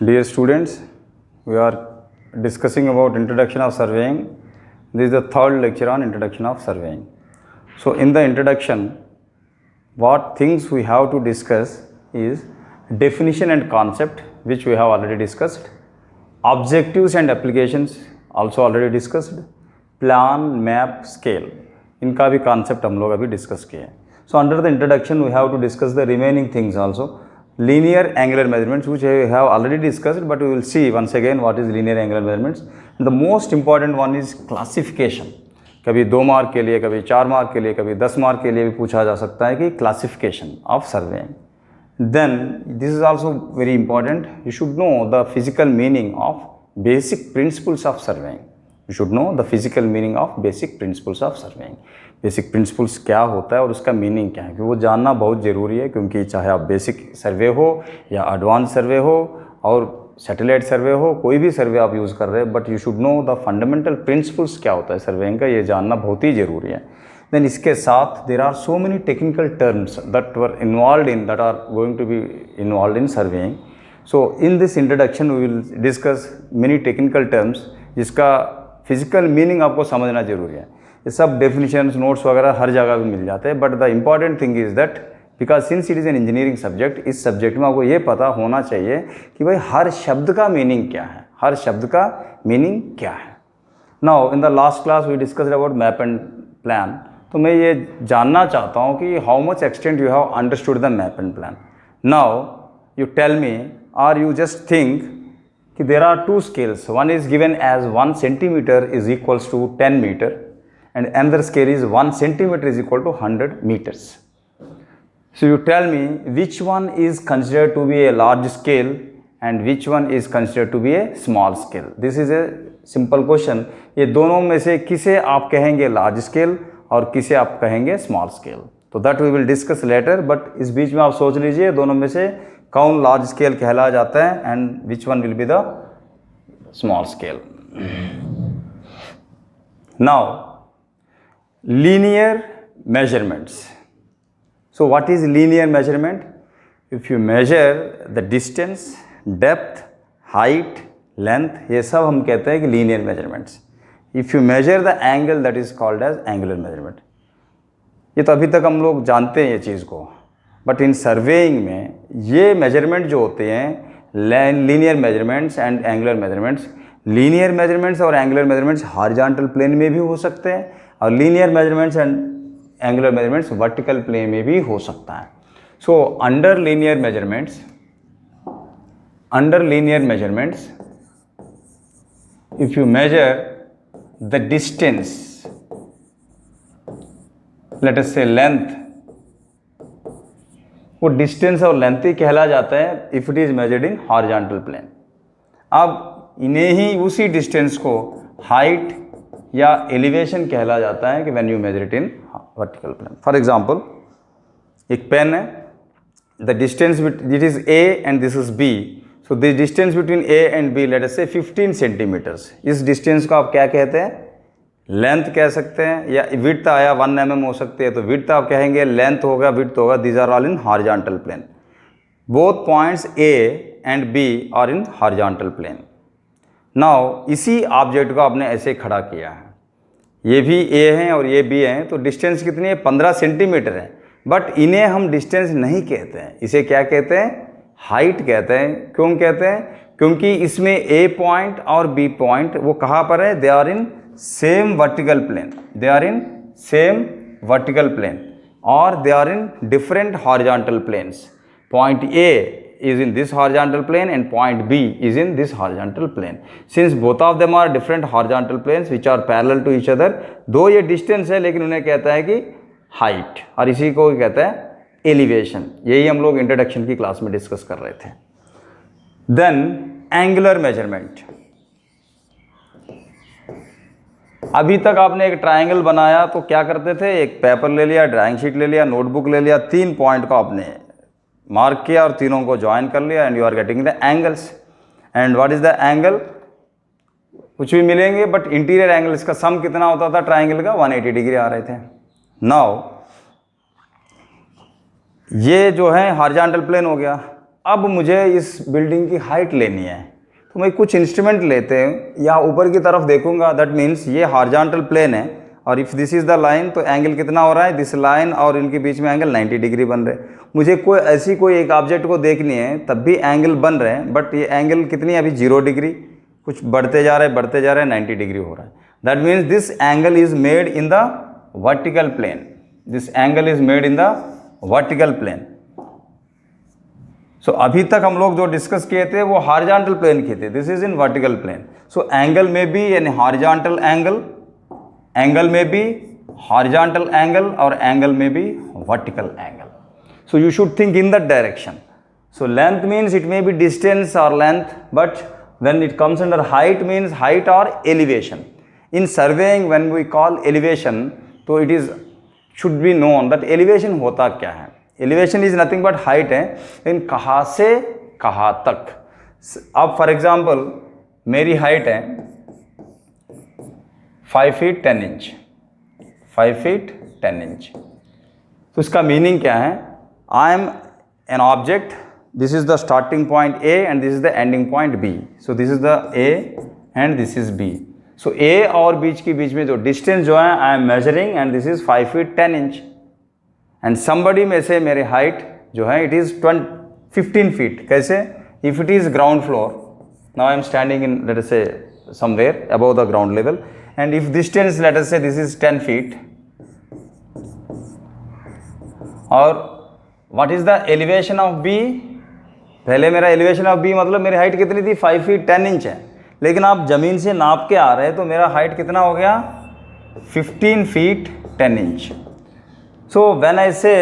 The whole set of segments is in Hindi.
Dear students, we are discussing about introduction of surveying. This is the third lecture on introduction of surveying. So in the introduction, what things we have to discuss is definition and concept, which we have already discussed, objectives and applications also already discussed, plan, map, scale, इनका भी concept हम लोग अभी discuss किए हैं. So under the introduction we have to discuss the remaining things also. Linear angular measurements, which we have already discussed, but we will see once again what is linear angular measurements. And the most important one is classification. कभी 2 मार्क के लिए, कभी 4 मार्क के लिए, कभी 10 मार्क के लिए भी पूछा जा सकता है कि classification of surveying. Then this is also very important. You should know the physical meaning of basic principles of surveying. You should know the physical meaning of basic principles of surveying. Basic principles क्या होता है और उसका मीनिंग क्या है, क्योंकि वो जानना बहुत ज़रूरी है. क्योंकि चाहे आप बेसिक सर्वे हो या एडवांस सर्वे हो और सैटेलाइट सर्वे हो, कोई भी सर्वे आप यूज़ कर रहे हैं, but you should know the fundamental principles क्या होता है सर्वेइंग का, ये जानना बहुत ही ज़रूरी है. देन इसके साथ there are so many technical terms that were involve in that are going to be involve in surveying. So in this introduction we will discuss many technical terms जिसका फिजिकल मीनिंग आपको समझना ज़रूरी है. ये सब डेफिनेशंस नोट्स वगैरह हर जगह भी मिल जाते हैं. But the important thing is that because since it is an engineering subject, इस सब्जेक्ट में आपको ये पता होना चाहिए कि भाई हर शब्द का मीनिंग क्या है, हर शब्द का मीनिंग क्या है. Now in the last class we discussed about map and plan. तो मैं ये जानना चाहता हूँ कि how much extent you have understood the map and plan. Now you tell me, are you just think कि there are 2 scales. One is given as 1 centimeter is equals to 10 meter and another scale is 1 centimeter is equal to 100 meters. So you tell me which one is considered to be a large scale and which one is considered to be a small scale. This is a simple question. ये दोनों में से किसे आप कहेंगे large scale और किसे आप कहेंगे small scale. तो that we will discuss later. But इस बीच में आप सोच लीजिए दोनों में से कौन large scale कहला जाता है and which one will be the small scale. Now linear measurements. So what is linear measurement? If you measure the distance, depth, height, length, ये सब हम कहते हैं कि linear measurements. If you measure the angle, that is called as angular measurement. ये तो अभी तक हम लोग जानते हैं ये चीज़ को, बट इन सर्वेइंग में ये मेजरमेंट जो होते हैं linear measurements and angular measurements, linear measurements और एंगुलर मेजरमेंट्स हॉरिजॉन्टल प्लेन में भी हो सकते हैं और linear measurements and angular measurements vertical plane में भी हो सकता है. So under linear measurements if you measure the distance, let us say length, वो डिस्टेंस और लेंथ ही कहला जाता है if it is measured in horizontal plane. अब इन्हें ही उसी डिस्टेंस को हाइट या एलिवेशन कहला जाता है कि when you measure it in vertical plane. For example एक पेन है, the distance it is A and this is B. So this distance between A and B let us say 15 centimetres. इस डिस्टेंस को आप क्या कहते हैं? लेंथ कह सकते हैं, या विड्थ आया 1 mm हो सकती है तो विड्थ आप कहेंगे, लेंथ होगा, विड्थ होगा. These are all in horizontal plane. Both points A and B are in horizontal plane. Now इसी ऑब्जेक्ट को आपने ऐसे खड़ा किया है, ये भी ए हैं और ये बी हैं, तो डिस्टेंस कितनी है? 15 सेंटीमीटर है. बट इन्हें हम डिस्टेंस नहीं कहते हैं, इसे क्या कहते हैं? हाइट कहते हैं. क्यों कहते हैं? क्योंकि इसमें ए पॉइंट और बी पॉइंट वो कहाँ पर है? They are in same vertical plane, they are in same vertical plane or they are in different horizontal planes. Point A is in this horizontal plane and point B is in this horizontal plane. Since both of them are different horizontal planes which are parallel to each other, दो ये distance है लेकिन उन्हें कहता है कि height और इसी को कहता है elevation. यही हम लोग introduction की क्लास में डिस्कस कर रहे थे. Then angular measurement. अभी तक आपने एक ट्रायंगल बनाया तो क्या करते थे? एक पेपर ले लिया, ड्राइंग शीट ले लिया, नोटबुक ले लिया, 3 पॉइंट को आपने मार्क किया और तीनों को ज्वाइन कर लिया and you are getting the angles. And what is the angle? कुछ भी मिलेंगे बट इंटीरियर एंगल, इसका सम कितना होता था ट्रायंगल का? 180 डिग्री आ रहे थे. नाउ ये जो है हॉरिजॉन्टल प्लेन हो गया, अब मुझे इस बिल्डिंग की हाइट लेनी है, तो मैं कुछ इंस्ट्रूमेंट लेते हैं या ऊपर की तरफ देखूंगा, दैट मीन्स ये हॉरिजॉन्टल प्लेन है, और if this is the line तो एंगल कितना हो रहा है, दिस लाइन और इनके बीच में एंगल 90 डिग्री बन रहे हैं। मुझे कोई एक ऑब्जेक्ट को देखनी है, तब भी एंगल बन रहे हैं, बट ये एंगल कितनी है अभी 0 डिग्री, कुछ बढ़ते जा रहे हैं 90 डिग्री हो रहा है। That means this angle is made in the vertical plane, this angle is made in the vertical plane. So अभी तक हम लोग जो डिस्कस किए थे वो हॉरिजॉन्टल प्लेन किए थे, this is in vertical plane. So angle में भी यानी हॉरिजॉन्टल एंगल में भी हॉरिजॉन्टल एंगल और एंगल में भी vertical angle. So you should think in that direction. So length means it may be distance और length, but when it comes under height means height or elevation. In surveying when we call elevation, तो it is should be known that elevation होता क्या है। elevation is nothing but height है, लेकिन कहाँ से कहाँ तक। अब फॉर एग्जाम्पल मेरी हाइट है 5 फीट 10 इंच, 5 फीट 10 इंच। तो इसका मीनिंग क्या है, I am an object, this is the starting point A and this is the ending point B. So this is the A and this is B. So A और बीच में जो distance जो है I am measuring and this is 5 feet 10 inch. And somebody में से मेरे height जो है it is 15 feet. कैसे? If it is ground floor, now I am standing in let us say somewhere above the ground level, and if distance let us say this is 10 feet, और what is the elevation of B? पहले मेरा एलिवेशन ऑफ बी मतलब मेरी हाइट कितनी थी 5 फीट 10 इंच है, लेकिन आप ज़मीन से नाप के आ रहे हैं तो मेरा हाइट कितना हो गया 15 feet 10 inch. So when I से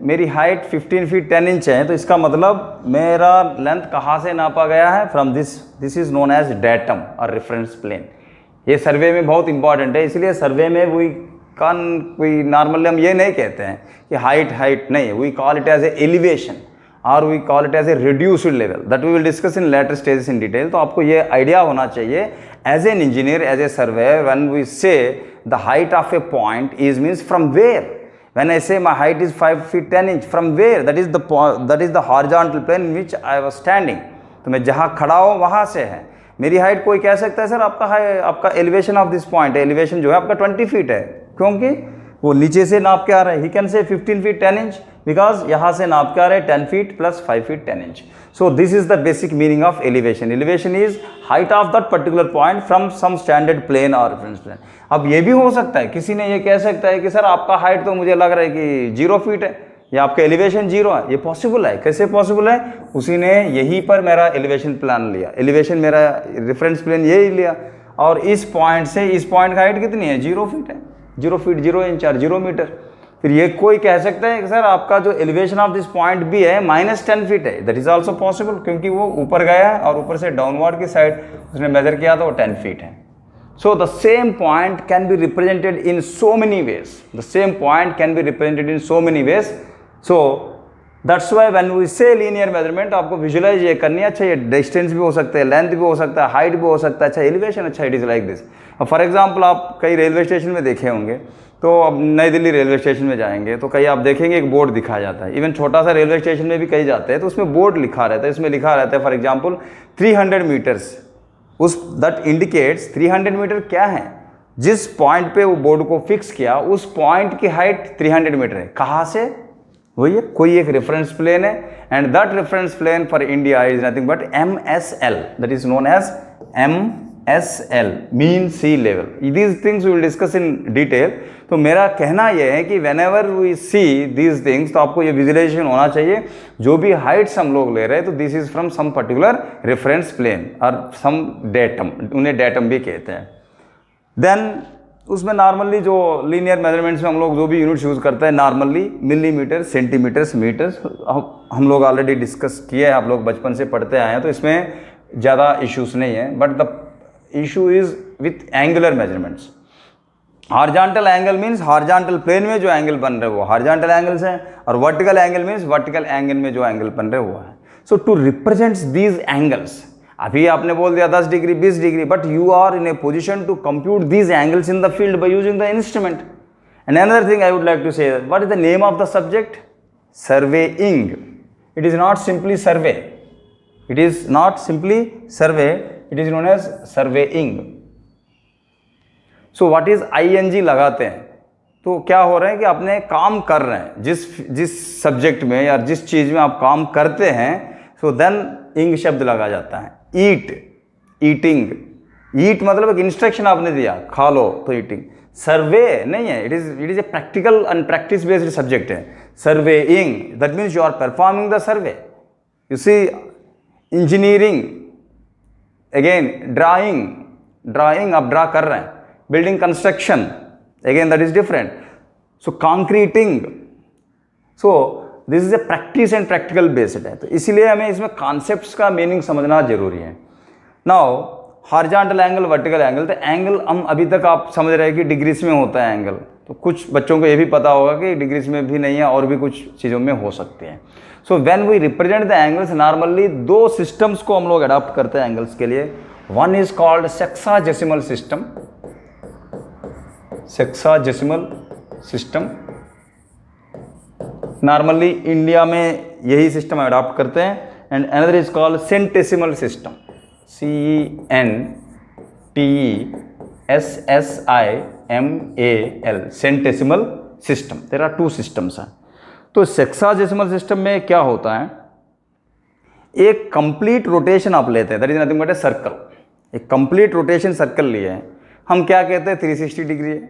मेरी हाइट 15 फीट 10 इंच है, तो इसका मतलब मेरा लेंथ कहाँ से नापा गया है, from this is known as datum और रेफरेंस प्लेन। ये सर्वे में बहुत इंपॉर्टेंट है, इसलिए सर्वे में कोई नॉर्मली हम ये नहीं कहते हैं कि हाइट नहीं, we call it as a elevation और we call it as a reduced level, that we will discuss in later stages in detail. तो आपको ये आइडिया होना चाहिए as an engineer, as a surveyor, when we say the height of a point is means from where, when I say my height is 5 feet 10 inch, from where, that is the horizontal plane in which I was standing. तो मैं जहाँ खड़ा हूँ वहाँ से है मेरी हाइट। कोई कह सकता है सर आपका elevation of this point, elevation जो है आपका 20 फीट है, क्योंकि वो नीचे से नाप के आ रहा है। He can say 15 feet 10 inch because यहाँ से नाप के आ रहे हैं 10 feet plus 5 feet 10 inch. So this is the basic meaning of elevation. Elevation is height of that particular point from some standard plane और रेफरेंस प्लेन। अब ये भी हो सकता है, किसी ने ये कह सकता है कि सर आपका हाइट तो मुझे लग रहा है कि 0 फीट है या आपका एलिवेशन 0 है। ये पॉसिबल है, कैसे पॉसिबल है, उसी ने यहीं पर मेरा एलिवेशन प्लान लिया, एलिवेशन मेरा रेफरेंस प्लेन यही लिया, और इस पॉइंट से इस पॉइंट का हाइट कितनी है 0 फीट है, 0 फीट 0 इंच और 0 मीटर। फिर ये कोई कह सकता है कि सर आपका जो एलिवेशन ऑफ दिस पॉइंट भी है -10 फीट है, दैट इज ऑल्सो पॉसिबल, क्योंकि वो ऊपर गया है और ऊपर से डाउनवर्ड की साइड उसने मेजर किया तो वो 10 फीट है। So the same point can be represented in so many ways, the same point can be represented in so many ways. So that's why when we say linear measurement, आपको विजुलाइज ये करनी है। अच्छा, ये डिस्टेंस भी हो सकता है, लेंथ भी हो सकता है, हाइट भी हो सकता है, अच्छा एलिवेशन, अच्छा it is like this. For example आप कई रेलवे स्टेशन में देखे होंगे, तो अब नई दिल्ली रेलवे स्टेशन में जाएंगे तो कहीं आप देखेंगे एक बोर्ड दिखाया जाता है, इवन छोटा सा रेलवे स्टेशन में भी कहीं जाते हैं तो उसमें बोर्ड लिखा रहता है, इसमें लिखा रहता है फॉर एग्जाम्पल 300 मीटर्स, उस दैट इंडिकेट्स 300 मीटर क्या है, जिस पॉइंट पे वो बोर्ड को फिक्स किया उस पॉइंट की हाइट 300 मीटर है। कहाँ से, वही है, कोई एक रेफरेंस प्लेन है, and that reference plane for India is nothing but MSL, that is known as MSL, mean sea level. These things we will discuss in detail. तो मेरा कहना यह है कि whenever we see these things, तो आपको ये विजुअलाइजेशन होना चाहिए, जो भी हाइट्स हम लोग ले रहे हैं तो this is from some particular reference plane और सम डेटम, उन्हें डेटम भी कहते हैं। देन उसमें नॉर्मली जो लीनियर मेजरमेंट्स में हम लोग जो भी यूनिट्स यूज़ करते हैं, नॉर्मली मिलीमीटर, सेंटीमीटर्स, मीटर्स, हम लोग ऑलरेडी डिस्कस किए हैं, आप लोग बचपन से पढ़ते आए हैं, तो इसमें ज़्यादा इश्यूज नहीं है। But the issue is with angular measurements. Horizontal angle means horizontal plane में जो एंगल बन रहे वो हॉरिजॉन्टल एंगल्स हैं, और vertical angle means vertical angle में जो एंगल बन रहे वो है। So to represents these angles, अभी आपने बोल दिया 10 degree 20 degree, but you are in a position to compute these angles in the field by using the instrument. And another thing I would like to say, what is the name of the subject? Surveying. It is not simply survey. It is not simply survey. It is known as surveying. So what is ing लगाते हैं तो क्या हो रहा है कि अपने काम कर रहे हैं जिस सब्जेक्ट में या जिस चीज़ में आप काम करते हैं, सो देन इंग शब्द लगा जाता है. ईट, ईटिंग. ईट मतलब एक इंस्ट्रक्शन आपने दिया, खा लो तो ईटिंग. सर्वे नहीं है, it is a practical and practice based subject है. Surveying, that means you are performing the survey. You see, engineering, again drawing, drawing आप ड्रा कर रहे हैं. Building construction, again that is different. So concreting. So this is a practice and practical based है. तो इसीलिए हमें इसमें कॉन्सेप्ट्स का मीनिंग समझना जरूरी है. Now horizontal angle, vertical angle. तो एंगल हम अभी तक आप समझ रहे हैं कि डिग्रीज में होता है एंगल. तो कुछ बच्चों को ये भी पता होगा कि डिग्रीज में भी नहीं है और भी कुछ चीज़ों में हो सकते हैं. So when we represent the angles, normally दो सिस्टम्स को हम लोग अडॉप्ट करते हैं एंगल्स के लिए. One is called sexagesimal system. Sexagesimal system normally India में यही सिस्टम अडॉप्ट करते हैं. And another is called centesimal system. CENTESSIMAL, centesimal system. There are two systems हैं. तो सेक्साजेसिमल सिस्टम में क्या होता है, एक कंप्लीट रोटेशन आप लेते हैं, that is nothing but a circle. एक कंप्लीट रोटेशन सर्कल लिए हैं, हम क्या कहते हैं 360 डिग्री है.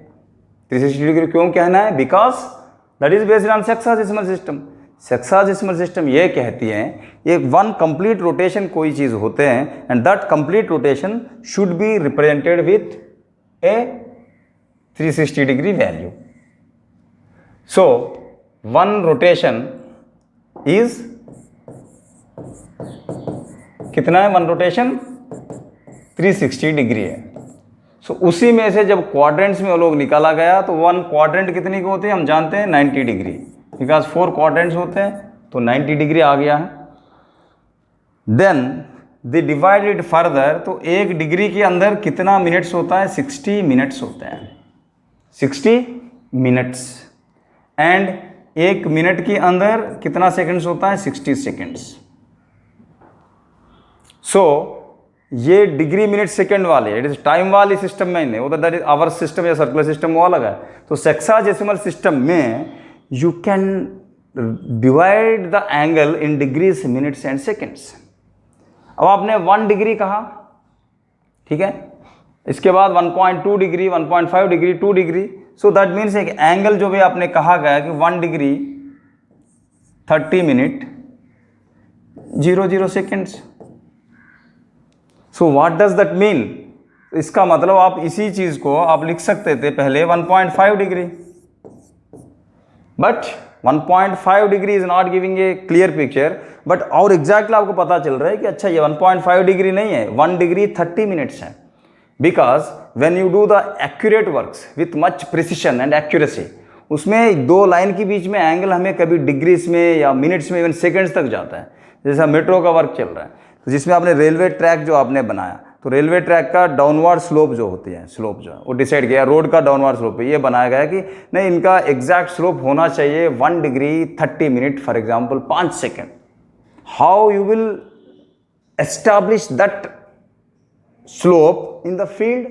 360 डिग्री क्यों कहना है, because that is based on sexagesimal system. Sexagesimal system ये कहती है एक वन कंप्लीट रोटेशन कोई चीज़ होते हैं and that complete rotation should be represented with A 360 degree value. So one rotation is कितना है, वन रोटेशन 360 डिग्री है. सो उसी में से जब क्वाड्रेंट्स में वो लोग निकाला गया तो वन क्वाड्रेंट कितनी के होते हैं हम जानते हैं 90 डिग्री, बिकॉज 4 क्वाड्रेंट्स होते हैं तो 90 डिग्री आ गया है. देन दे डिवाइडेड फर्दर, तो एक डिग्री के अंदर कितना मिनट्स होता है, 60 मिनट्स होते हैं. 60 मिनट्स. एंड एक मिनट के अंदर कितना सेकंड्स होता है, 60 सेकंड्स. सो ये डिग्री मिनट सेकंड वाले, इट इज टाइम वाली सिस्टम में नहीं, वो दैट इज आवर सिस्टम या सर्कुलर सिस्टम वो अलग है. तो सेक्साजेसिमल सिस्टम में you can divide the angle in degrees, minutes and seconds. अब आपने 1 डिग्री कहा, ठीक है, इसके बाद 1.2 degree, 1.5 degree, 2 degree. So that means एक एंगल जो भी आपने कहा गया कि 1 degree 30 minute 00 seconds. So what does that mean, इसका मतलब आप इसी चीज को आप लिख सकते थे पहले 1.5 degree, but 1.5 degree is not giving a clear picture. But और एग्जैक्टली आपको पता चल रहा है कि अच्छा ये 1.5 डिग्री नहीं है, 1 डिग्री 30 मिनट्स है. Because when you do the accurate works with much precision and accuracy, उसमें दो लाइन के बीच में एंगल हमें कभी डिग्रीज में या मिनट्स में इवन सेकेंड्स तक जाता है. जैसा मेट्रो का वर्क चल रहा है, तो जिसमें आपने रेलवे ट्रैक जो आपने बनाया, तो रेलवे ट्रैक का डाउनवर्ड स्लोप जो होती है, स्लोप जो है वो डिसाइड किया, रोड का डाउनवर्ड स्लोप ये बनाया गया कि नहीं इनका एग्जैक्ट स्लोप होना चाहिए 1 degree 30 minute, for example 5 second. How you will establish that slope in the field,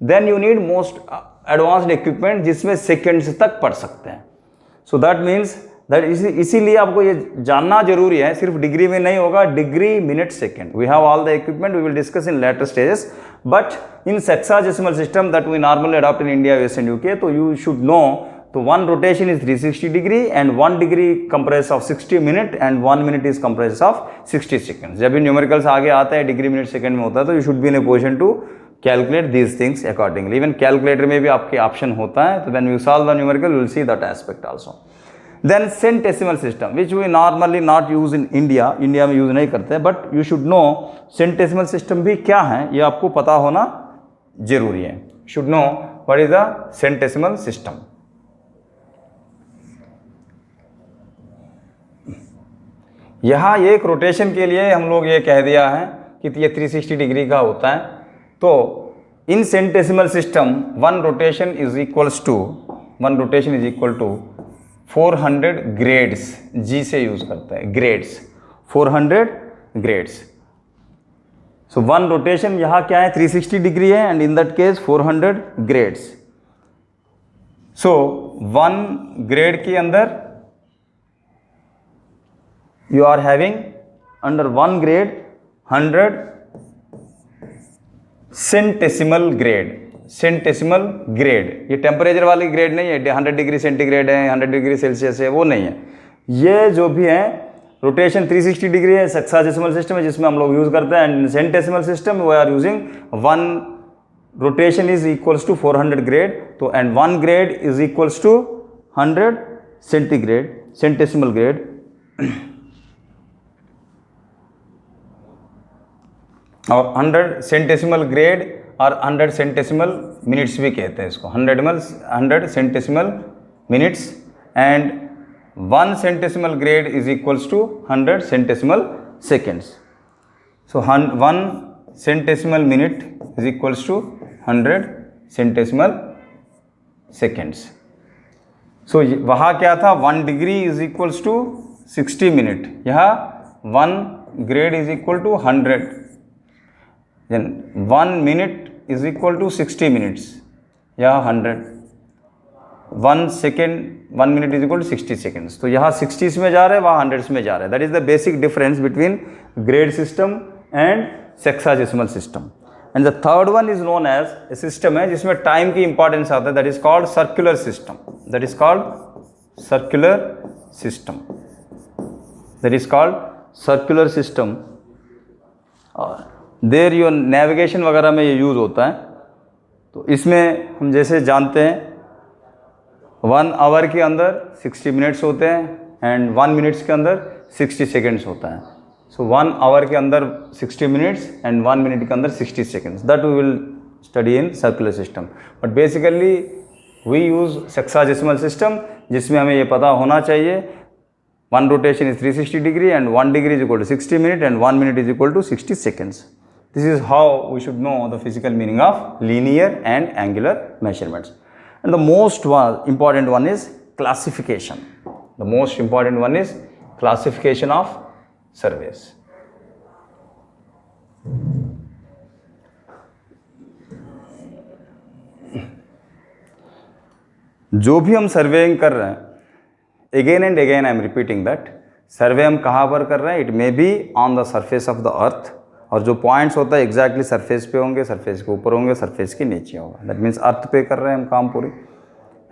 then you need most advanced equipment जिसमें सेकेंड्स तक पढ़ सकते हैं. सो दैट मीन्स दैट इसीलिए आपको ये जानना जरूरी है, सिर्फ डिग्री में नहीं होगा, degree minute second. We have all the equipment, we will discuss in later stages. But in sexagesimal system that we normally adopt in India, US and UK, तो यू शुड नो, तो one rotation is 360 degree and 1 degree comprises of 60 minute and 1 minute is comprises of 60 second. जब भी न्यूमेरिकल्स आगे आता है डिग्री मिनट सेकेंड में होता है, तो you should be in a position to calculate these things accordingly. Even calculator में भी आपके ऑप्शन होता है, तो when you solve the numerical you will see that aspect also. Then centesimal system, which we normally not use in India, India में यूज नहीं करते, but you should no centesimal system भी क्या है, ये आपको पता होना जरूरी है. Should know what is the centesimal system. यहाँ एक रोटेशन के लिए हम लोग ये कह दिया है कि ये 360 डिग्री का होता है. तो इन centesimal system one rotation is equal to 400 grades, G से यूज करता है, grades, 400 grades. So one rotation यहाँ क्या है, 360 डिग्री है, and in that case 400 grades. So one grade के अंदर you are having under one grade 100 centesimal grade. Centesimal grade ये टेम्परेचर वाली ग्रेड नहीं है, 100 डिग्री सेंटीग्रेड है, 100 डिग्री सेल्सियस है, वो नहीं है। ये जो भी है रोटेशन 360 डिग्री है, हेक्साडेसिमल सिस्टम है जिसमें हम लोग यूज करते हैं, and centesimal system we are using one rotation is equals to 400 grade, तो and one grade is equals to 100 centigrade, centesimal grade. और 100 सेंटेसिमल ग्रेड और 100 सेंटेसिमल मिनट्स भी कहते हैं इसको, 100 centesimal minutes, and 1 centesimal grade is equals to 100 centesimal seconds. So 1 centesimal minute is equals to 100 centesimal seconds. So वहाँ क्या था, 1 degree is equals to 60 minute, यहाँ 1 grade is equal to 100, then 1 minute is equal to 60 minutes, यहाँ 100, 1 second 1 minute is equal to 60 seconds, तो यहाँ 60s में जा रहे हैं, वहाँ 100s में जा रहे हैं। That is the basic difference between grade system and sexadecimal system. And the third one is known as a system है जिसमें टाइम की इंपॉर्टेंस आता है, that is called circular system, that is called circular system, that is called circular system. और देर योर नेविगेशन वगैरह में ये यूज़ होता है। तो इसमें हम जैसे जानते हैं 1 आवर के अंदर 60 मिनट्स होते हैं, एंड 1 मिनट्स के अंदर 60 सेकेंड्स होता है। सो 1 आवर के अंदर 60 मिनट्स एंड 1 मिनट के अंदर 60 seconds, that we will study in circular system. But basically we use sexadecimal system, जिसमें हमें ये पता होना चाहिए 1 rotation is 360 degree and 1 degree is equal to 60 minute and 1 minute is equal to 60 seconds. This is how we should know the physical meaning of linear and angular measurements. And the most important one is classification. The most important one is classification of surveys. जो भी हम सर्वेइंग कर रहे हैं, again and again I am repeating that, सर्वे हम कहाँ पर कर रहे हैं, it may be on the surface of the अर्थ, और जो पॉइंट्स होता है एग्जैक्टली सरफेस पे होंगे, सरफेस के ऊपर होंगे, सरफेस के नीचे होगा, दैट मीन्स अर्थ पे कर रहे हैं हम काम पूरी।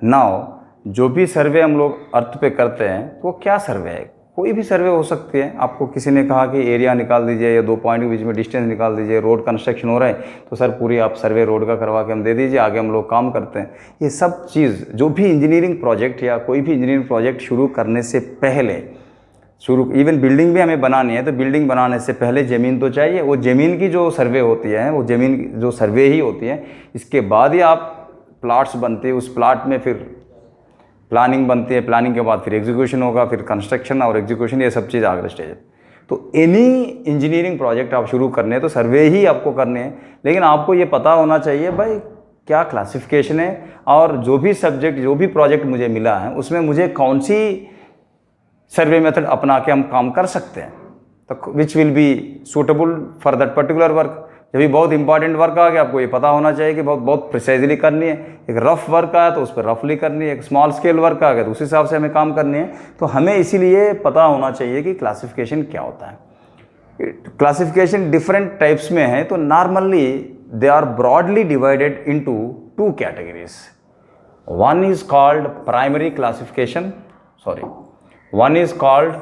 नाउ जो भी सर्वे हम लोग अर्थ पे करते हैं तो वो क्या सर्वे है, कोई भी सर्वे हो सकती है। आपको किसी ने कहा कि एरिया निकाल दीजिए या 2 पॉइंट के बीच में डिस्टेंस निकाल दीजिए, रोड कंस्ट्रक्शन हो रहा है तो सर पूरी आप सर्वे रोड का करवा के हम दे दीजिए, आगे हम लोग काम करते हैं। ये सब चीज़ जो भी इंजीनियरिंग प्रोजेक्ट या कोई भी इंजीनियरिंग प्रोजेक्ट शुरू करने से पहले, इवन बिल्डिंग भी हमें बनानी है तो बिल्डिंग बनाने से पहले ज़मीन तो चाहिए, वो ज़मीन की जो सर्वे होती है वो ज़मीन की जो सर्वे ही होती है, इसके बाद ही आप प्लाट्स बनते हैं, उस प्लाट में फिर प्लानिंग बनती है, प्लानिंग के बाद फिर एग्जीक्यूशन होगा, फिर कंस्ट्रक्शन और एग्जीक्यूशन, ये सब चीज़ अगले स्टेज है। तो एनी इंजीनियरिंग प्रोजेक्ट आप शुरू करने हैं तो सर्वे ही आपको करने हैं, लेकिन आपको ये पता होना चाहिए भाई क्या क्लासिफिकेशन है, और जो भी सब्जेक्ट जो भी प्रोजेक्ट मुझे मिला है उसमें मुझे कौन सी सर्वे मेथड अपना के हम काम कर सकते हैं, तो which will be suitable for that particular work. जब भी बहुत इंपॉर्टेंट वर्क आ गया आपको ये पता होना चाहिए कि बहुत प्रिसाइजली करनी है। एक रफ वर्क आया तो उस पर रफली करनी है, एक स्मॉल स्केल वर्क आ गया तो उस हिसाब से हमें काम करनी है। तो हमें इसीलिए पता होना चाहिए कि क्लासिफिकेशन क्या होता है। क्लासिफिकेशन डिफरेंट टाइप्स में है, तो normally they are broadly divided into 2 categories. One is called primary classification, one is called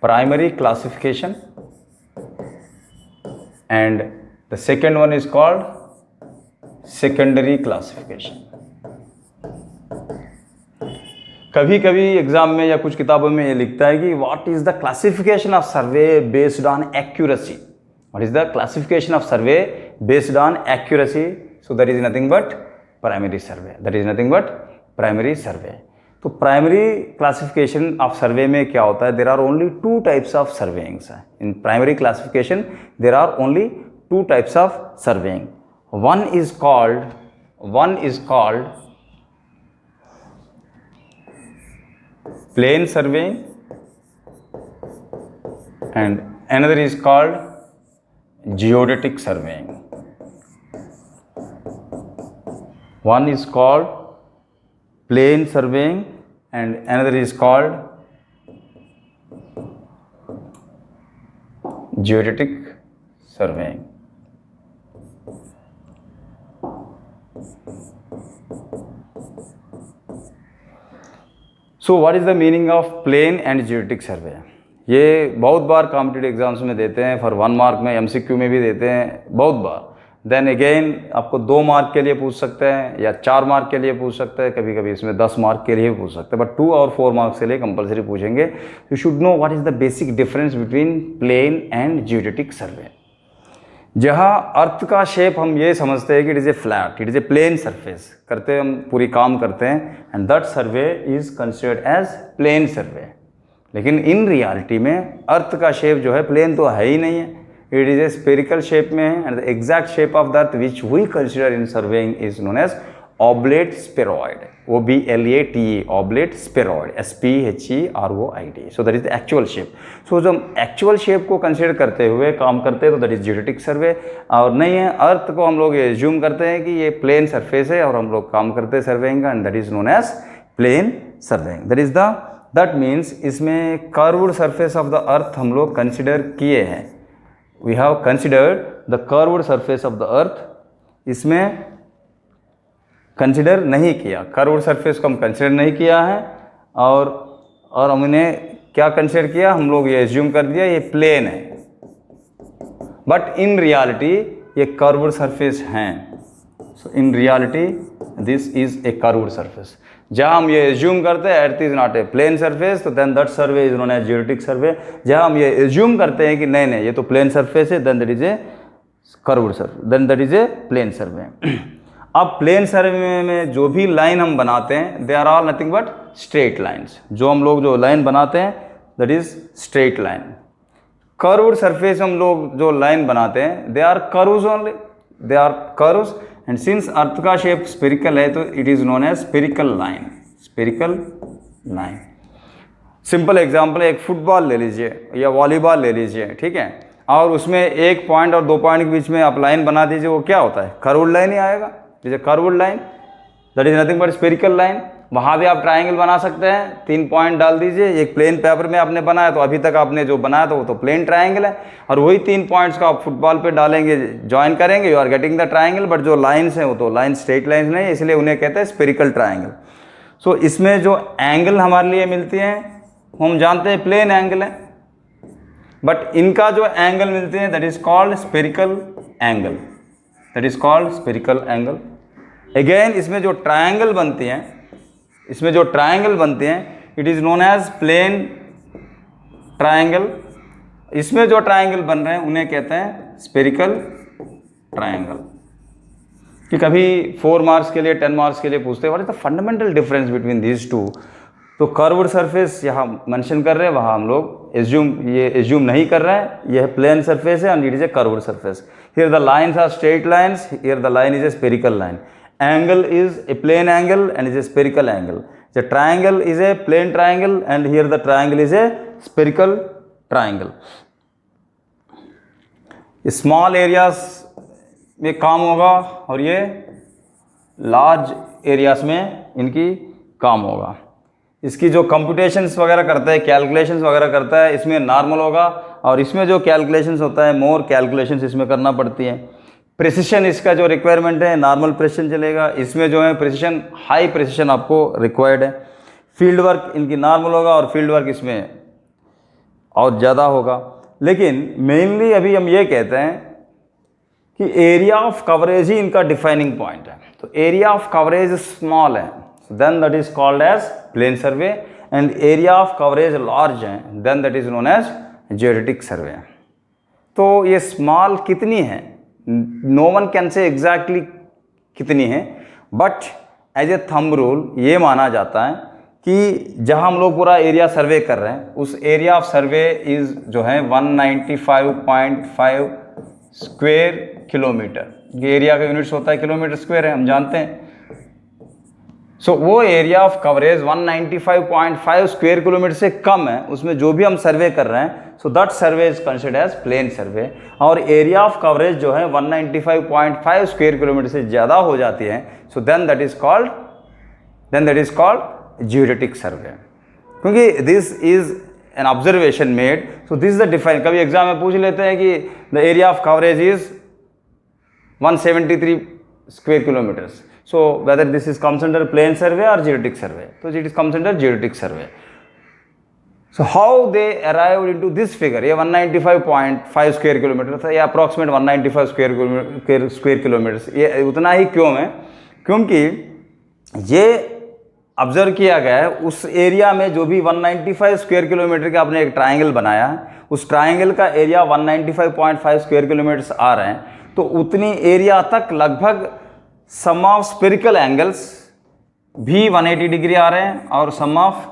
primary classification and the second one is called secondary classification. कभी कभी एग्जाम में या कुछ किताबों में ये लिखता है कि what is the classification of survey based on accuracy, what is the classification of survey based on accuracy, so that is nothing but primary survey, that is nothing but primary survey. तो प्राइमरी क्लासिफिकेशन ऑफ सर्वे में क्या होता है, there are only 2 types of surveyings. In primary classification there are only 2 types of surveying. One is called plain surveying, and another is called geodetic surveying. One is called plain surveying and another is called geodetic surveying. So what is the meaning of plain and geodetic survey? ये बहुत बार कॉम्पिटिटिव एग्जाम्स में देते हैं, फॉर 1 मार्क में, MCQ में भी देते हैं बहुत बार. देन अगेन आपको 2 मार्क के लिए पूछ सकते हैं या 4 मार्क के लिए पूछ सकते हैं, कभी कभी इसमें 10 मार्क के लिए भी पूछ सकते हैं, बट 2 और 4 मार्क्स के लिए कंपलसरी पूछेंगे. You should know what is the basic difference between plane and geodetic survey. जहाँ अर्थ का शेप हम ये समझते हैं कि it is a flat, it is a plane surface, करते हम पूरी काम करते हैं, and that survey is considered as plane survey. लेकिन इन रियलिटी में अर्थ का शेप जो है प्लेन तो है ही नहीं है, it is a spherical shape में है, and the exact shape of the earth which we consider in surveying is known as oblate spheroid. OBLATE, oblate spheroid, SPHEROID. So that is the actual shape. So जब एक्चुअल शेप को कंसिडर करते हुए काम करते हैं तो दैट इज जियोडेटिक सर्वे. और नहीं है, अर्थ को हम लोग एज्यूम करते हैं कि ये प्लेन सरफेस है और हम लोग काम करते हैं सर्वेइंग का, and that is known as plane surveying. That means इसमें curved surface of the earth हम लोग कंसिडर किए हैं. We have considered the curved surface of the earth. इसमें कंसिडर नहीं किया, कर्व्ड सरफेस को हम कंसिडर नहीं किया है, और हमने क्या कंसिडर किया, हम लोग ये एज्यूम कर दिया ये प्लेन है, बट इन रियलिटी ये कर्व्ड सरफेस हैं. So in reality this is a curved surface. जहाँ हम ये एज्यूम करते हैं earth is not a plane surface, तो then that survey is known as geodetic survey. जहाँ हम ये एज्यूम करते हैं कि नहीं ये तो प्लेन सरफेस है, then that is a curved survey, then that is a plane survey. अब प्लेन सर्वे में जो भी लाइन हम बनाते हैं they are all nothing but straight lines. जो हम लोग जो लाइन बनाते हैं that is straight line. Curved surface हम लोग जो लाइन बनाते हैं they are curves only, they are curves. And since earth का शेप स्पेरिकल है तो it is known as spherical line. Spherical line. Simple example, एक फुटबॉल ले लीजिए या वॉलीबॉल ले लीजिए, ठीक है, और उसमें 1 पॉइंट और 2 पॉइंट के बीच में आप लाइन बना दीजिए, वो क्या होता है, कर्व्ड लाइन ही आएगा. जैसे curved line that is nothing but spherical line. वहाँ भी आप ट्राइंगल बना सकते हैं, 3 पॉइंट डाल दीजिए, एक प्लेन पेपर में आपने बनाया तो अभी तक आपने जो बनाया था वो तो प्लेन ट्राइंगल है, और वही 3 पॉइंट्स का आप फुटबॉल पे डालेंगे, ज्वाइन करेंगे, you are getting the triangle. But जो लाइन्स हैं वो तो लाइन स्ट्रेट लाइन्स नहीं, इसलिए उन्हें कहते हैं स्पेरिकल ट्राइंगल. सो इसमें जो एंगल हमारे लिए मिलती हैं हम जानते हैं प्लेन एंगल है, बट इनका जो एंगल मिलते हैं that is called spherical angle. That is called spherical angle. Again इसमें जो ट्राइंगल बनती हैं, it is known as plane triangle. इसमें जो ट्राइंगल बन रहे हैं उन्हें कहते हैं स्पेरिकल ट्राइंगल. कि कभी 4 मार्क्स के लिए 10 मार्क्स के लिए पूछते हैं what is the fundamental difference between these two. तो कर्व्ड सरफेस यहाँ मेंशन कर रहे हैं, वहाँ हम लोग एज्यूम नहीं कर रहे हैं, यह प्लेन सरफेस है and it is a curved surface. Here the lines are straight lines, here the line is a spherical line. Angle is a plane angle and is a spherical angle. The triangle is a plane triangle and here the triangle is a spherical triangle. Small areas में काम होगा और ये large areas में इनकी काम होगा. इसकी जो computations वगैरह करता है, calculations वगैरह करता है, इसमें normal होगा, और इसमें जो calculations होता है more calculations इसमें करना पड़ती हैं. प्रेसिशन इसका जो रिक्वायरमेंट है नॉर्मल प्रेसिशन चलेगा, इसमें जो है प्रेसिशन हाई प्रेसिशन आपको रिक्वायर्ड है. फील्ड वर्क इनकी नॉर्मल होगा और फील्ड वर्क इसमें और ज़्यादा होगा. लेकिन मेनली अभी हम ये कहते हैं कि एरिया ऑफ कवरेज ही इनका डिफाइनिंग पॉइंट है. तो एरिया ऑफ कवरेज स्मॉल है, then that is called as plane survey, and area of coverage large है, then that is known as geodetic survey. तो ये स्मॉल कितनी है, no one can say exactly कितनी है, but as a thumb rule ये माना जाता है कि जहां हम लोग पूरा एरिया सर्वे कर रहे हैं उस एरिया ऑफ सर्वे इज जो है 195.5 स्क्वायर किलोमीटर. ये एरिया का यूनिट्स होता है किलोमीटर स्क्वायर है, हम जानते हैं. सो वो area of coverage 195.5 square kilometre से कम है, उसमें जो भी हम सर्वे कर रहे हैं, so that survey is considered as plane survey. और एरिया ऑफ कवरेज जो है 195.5 स्क्वायर किलोमीटर से ज़्यादा हो जाती है, so then that is called geodetic survey, क्योंकि this is an observation made. So this is the define, कभी एग्जाम में पूछ लेते हैं कि the area of coverage is 173 square kilometers. So whether this is comes under plane survey or geodetic survey, so it comes under geodetic survey. So how they arrived into this figure, ये 195.5 स्क्वायर किलोमीटर था, या अप्रॉक्सीमेट 195 स्क्वायर किलोमीटर, ये उतना ही क्यों है? क्योंकि ये ऑब्जर्व किया गया है उस एरिया में जो भी 195 स्क्वायर किलोमीटर का आपने एक ट्राइंगल बनाया है, उस ट्राइंगल का एरिया 195.5 स्क्वायर किलोमीटर आ रहे हैं, तो उतनी एरिया तक लगभग सम ऑफ स्पेरिकल एंगल्स भी 180 डिग्री आ रहे हैं और सम ऑफ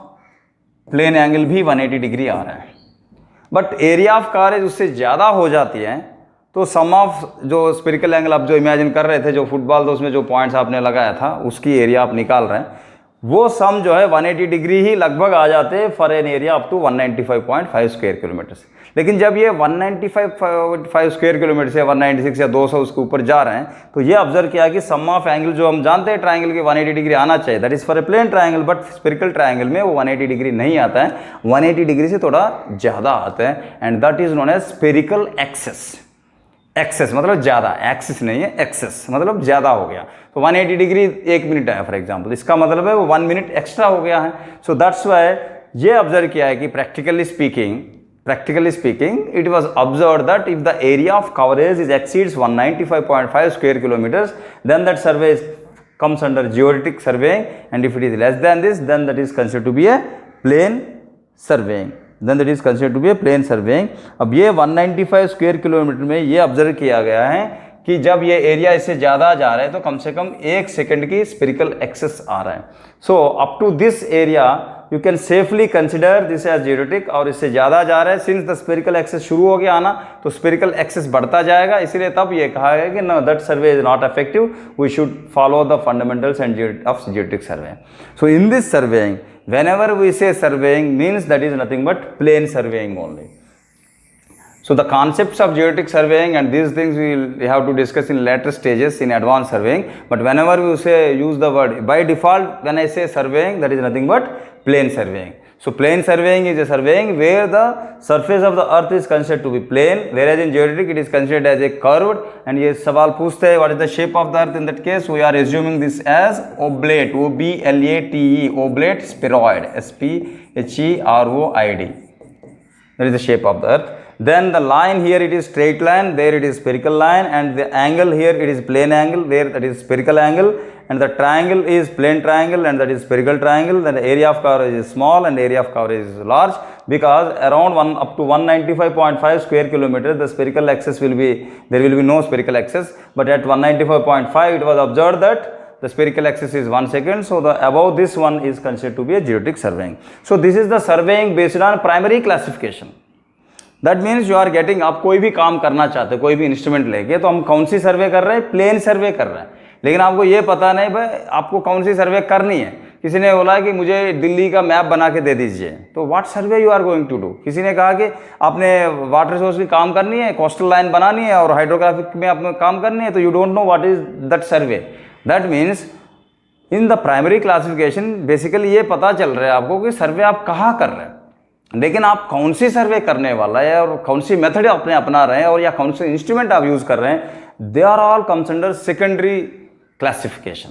प्लेन एंगल भी 180 डिग्री आ रहे हैं। बट एरिया ऑफ कवरेज उससे ज़्यादा हो जाती है, तो सम ऑफ जो स्पेरिकल एंगल आप जो इमेजिन कर रहे थे, जो फुटबॉल, तो उसमें जो पॉइंट्स आपने लगाया था उसकी एरिया आप निकाल रहे हैं, वो सम जो है 180 डिग्री ही लगभग आ जाते हैं for an area up to 195.5 square kilometre. लेकिन जब ये 195 स्क्वायर किलोमीटर से 196 या 200 उसके ऊपर जा रहे हैं, तो ये ऑब्जर्व किया कि सम ऑफ एंगल जो हम जानते हैं ट्राइंगल के 180 डिग्री आना चाहिए, that is for a plane triangle, but spherical triangle में वो 180 डिग्री नहीं आता है, 180 डिग्री से थोड़ा ज़्यादा आता है, and that is known as spherical excess. Excess मतलब ज़्यादा, एक्सिस नहीं है, एक्सेस मतलब ज़्यादा हो गया। तो 180 डिग्री 1 मिनट है फॉर एग्जांपल, इसका मतलब है वो 1 मिनट एक्स्ट्रा हो गया है। सो दैट्स वाई ये ऑब्जर्व किया है कि practically speaking it was observed that if the area of coverage is exceeds 195.5 square kilometres, then that survey comes under geodetic surveying, and if it is less than this, then that is considered to be a plane surveying, then that is considered to be a plane surveying। अब ये 195 स्क्वायर किलोमीटर में ये ऑब्जर्व किया गया है कि जब ये एरिया इससे ज़्यादा जा रहा है तो कम से कम 1 सेकंड की स्पेरिकल एक्सेस आ रहा है। So up to this area you can safely consider this as geodetic, और इससे ज़्यादा जा रहा है, सिंस द स्पेरिकल एक्सेस शुरू हो गया आना, तो स्पेरिकल एक्सेस बढ़ता जाएगा, इसीलिए तब ये कहा गया कि no that survey is not effective, we should follow the fundamentals and of geodetic survey. So in this surveying, whenever we say surveying means that is nothing but plane surveying only. So the concepts of geodetic surveying and these things we will have to discuss in later stages in advanced surveying, but whenever we say use the word, by default when I say surveying, that is nothing but plane surveying. So plane surveying is a surveying where the surface of the earth is considered to be plane, whereas in geodetic it is considered as a curved। and ये सवाल पूछते हैं what is the shape of the earth, in that case we are assuming this as oblate, O-B-L-A-T-E, oblate spheroid, S-P-H-E-R-O-I-D, that is the shape of the earth। then the line here it is straight line, there it is spherical line, and the angle here it is plane angle, where that is spherical angle, and the triangle is plane triangle, and that is spherical triangle। then the area of coverage is small and area of coverage is large, because around up to 195.5 square kilometers the spherical axis will be, there will be no spherical axis, but at 195.5 it was observed that the spherical axis is 1 second, so the above this one is considered to be a geodetic surveying। so this is the surveying based on primary classification। That means you are getting, आप कोई भी काम करना चाहते हो, कोई भी इंस्ट्रूमेंट लेके, तो हम कौन सी सर्वे कर रहे हैं? प्लेन सर्वे कर रहे हैं, लेकिन आपको ये पता नहीं भाई आपको कौन सी सर्वे करनी है। किसी ने बोला कि मुझे दिल्ली का मैप बना के दे दीजिए, तो what survey you are going to do. किसी ने कहा कि आपने वाटर सोर्स की काम करनी है, कोस्टल लाइन बनानी है और हाइड्रोग्राफिक में आपको काम करनी है, तो you don't know what is that survey. That means in the primary classification basically ये पता चल रहा है आपको कि सर्वे आप कहाँ कर रहे हैं, लेकिन आप कौन सी सर्वे करने वाला है और कौन सी मेथड अपने अपना रहे हैं और या कौन से इंस्ट्रूमेंट आप यूज कर रहे हैं, they are all comes under secondary classification.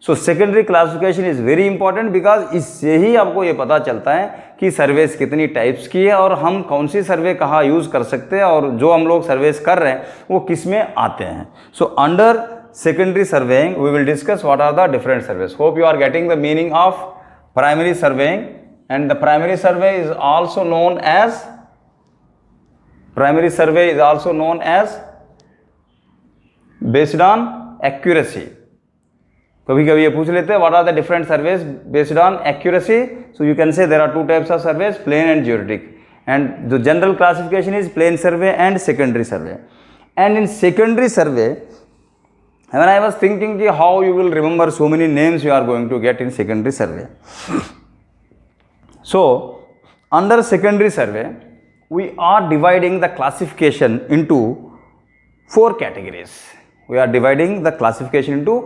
So secondary classification is very important, because इससे ही आपको ये पता चलता है कि सर्वेस कितनी टाइप्स की है और हम कौन सी सर्वे कहाँ यूज कर सकते हैं और जो हम लोग सर्वेस कर रहे हैं वो किस में आते हैं। So under secondary surveying we will discuss what are the different surveys। hope you are getting the meaning of primary surveying, and the primary survey is also known as based on accuracy। कभी कभी ये पूछ लेते हैं what are the different surveys based on accuracy, so you can say there are two types of surveys, plane and geodetic, and the general classification is plane survey and secondary survey। and in secondary survey when I was thinking ki how you will remember so many names you are going to get in secondary survey. So under secondary survey we are dividing the classification into 4 categories. We are dividing the classification into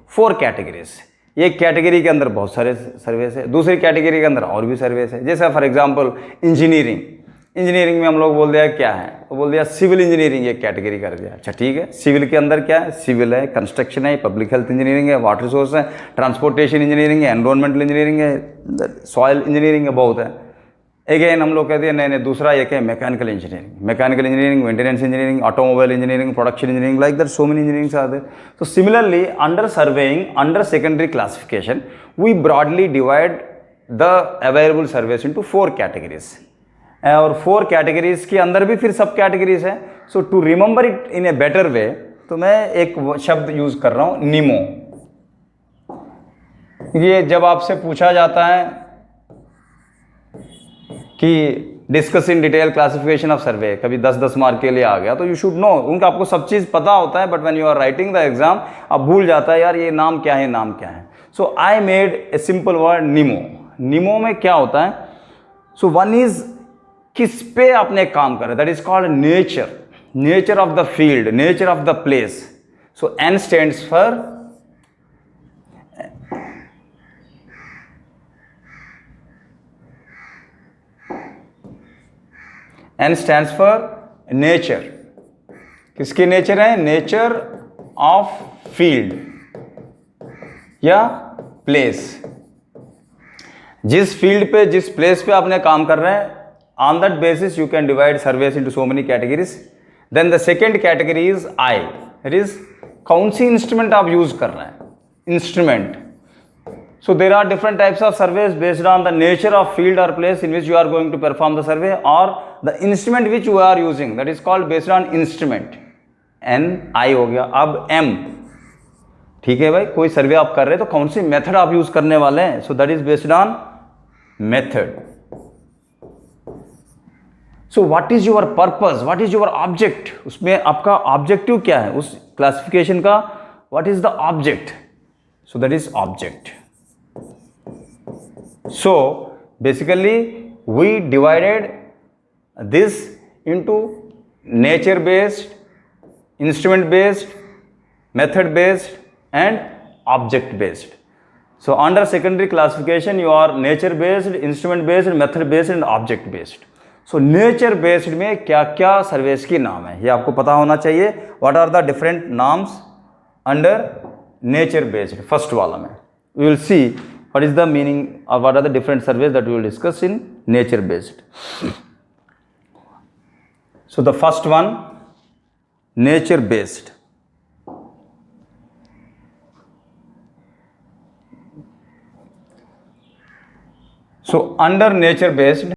4 categories. एक कैटेगरी के अंदर बहुत सारे सर्वेस है, दूसरी कैटेगरी के अंदर और भी सर्वेस है. जैसे फॉर एग्जांपल इंजीनियरिंग, इंजीनियरिंग में हम लोग बोल दिया क्या है, तो बोल दिया सिविल इंजीनियरिंग एक कैटेगरी कर दिया. अच्छा ठीक है, सिविल के अंदर क्या है, सिविल है, कंस्ट्रक्शन है, पब्लिक हेल्थ इंजीनियरिंग है, वाटर रिसोर्स है, ट्रांसपोर्टेशन इंजीनियरिंग है, एनवायरमेंटल इंजीनियरिंग है, सॉइल इंजीनियरिंग है, बहुत है. अगेन हम लोग कहते हैं नहीं नहीं, दूसरा एक है mechanical engineering, mechanical engineering, maintenance engineering, automobile engineering, production engineering, like that so many engineerings are there. So similarly under surveying, under secondary classification, we broadly divide the available surveys into 4 categories. और 4 categories के अंदर भी फिर सब categories है. So to remember it in a better way, तो मैं एक शब्द यूज कर रहा हूँ निमो. ये जब आपसे पूछा जाता है कि discuss in detail classification of सर्वे, कभी 10-10 मार्क के लिए आ गया, तो यू शुड नो, उनका आपको सब चीज़ पता होता है, but when you are writing the exam आप भूल जाता है यार ये नाम क्या है, नाम क्या है. So I made a simple word nemo. Nemo में क्या होता है, सो वन इज किस पे आपने काम करा, that is called nature, nature of the field, nature of the place. So N stands for N stands for nature. किसकी नेचर है, नेचर ऑफ फील्ड या प्लेस. जिस फील्ड पे, जिस प्लेस पे आपने काम कर रहे हैं, on that basis you can divide surveys into so many categories. Then the second category is I, it is कौन सी इंस्ट्रूमेंट आप यूज कर रहे हैं, instrument. So there are different types of surveys based on the nature of field or place in which you are going to perform the survey, or the instrument which you are using, that is called based on instrument. N I हो गया. अब M, ठीक है भाई, कोई सर्वे आप कर रहे हैं तो कौन सी मेथड आप यूज करने वाले हैं, so that is based on method. So what is your purpose, what is your object, उसमें आपका ऑब्जेक्टिव क्या है उस क्लासिफिकेशन का, what is the object, so that is object. So basically we divided this into nature based, instrument based, method based and object based. So under secondary classification you are nature based, instrument based, method based and object based. So nature based में क्या क्या सर्वेस की नाम है ये आपको पता होना चाहिए. What are the different names under nature based? First वाला में we will see what is the meaning or what are the different surveys that we will discuss in nature based. So the first one, nature based. So under nature based